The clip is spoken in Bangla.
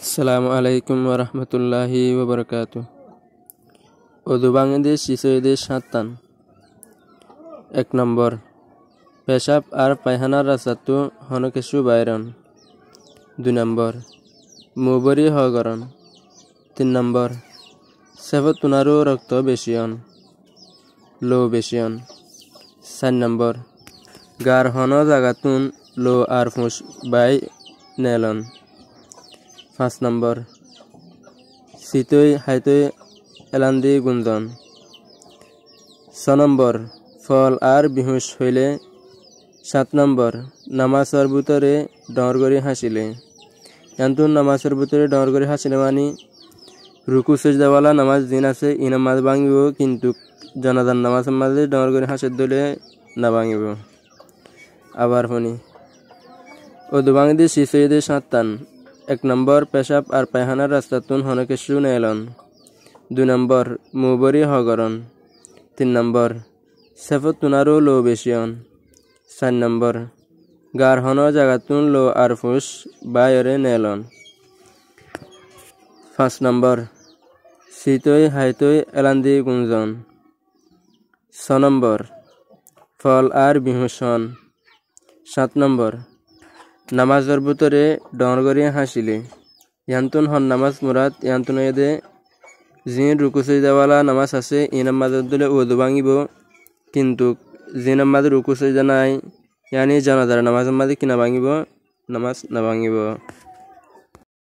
আসসালামু আলাইকুম ওরহমতুল্লাহি ওবরকাতু। উদু বাংলাদেশ শিশুদের সাতান। 1 নম্বর, পেশাব আর পায়খানার রাস্তাটো হনকেশু বাইরন। 2 নম্বর, মুবরি হগরণ। 3 নম্বর, সেফত তুনারু রক্ত বেশিয়ন লো বেশিয়ন। 4 নম্বর, গার হন জাগাতুন লো আর ফুস বাই নেলন। 5 নম্বর, সিতই হাইতই এলান্দি গুঞ্জন। 6 নম্বর, ফল আর বিহুস হইলে। 7 নম্বর, নামাজের ভিতরে ডর করে হাসিলে। এন্তন নামাজের ভিতরে ডর করে হাসিলে মানি রুকু সেজদাওয়ালা নামাজ দিন আছে ই নামাজ ভাঙিব, কিন্তু জানাজার নামাজের মাঝে ডর করে হাসির দলে না ভাঙিব। আবার শুনি উদু বাংলাদেশ শিশুদের সাতান। 1 নম্বর, পেশাব আর পায়খানার রাস্তাতুন হনকেশু নেলন। 2 নম্বর, মুবরি হগরণ। 3 নম্বর, সেফত তুনারু লো বেশিয়ন। 4 নম্বর, গার হন জাগাতুন লো আর ফুস বাইরে নেলন। 5 নম্বর, সিতই হাইতই এলান্দি গুঞ্জন। 6 নম্বর, ফল আর বিহুসন। 7 নম্বর, নামাজের ভিতরে ডর করে হাসিলে। ইয়ান্তুন হন নামাজ মুরাদ ইয়ান্তুন এদে জিন রুকু সেজদাওয়ালা নামাজ আছে ই নামাজের দলে উদু ভাঙিব, কিন্তু যে নামাজে রুকু সেজদা নাই ইয়ানি জানাজার নামাজের মাঝে কিনা ভাঙিব নামাজ না ভাঙিব।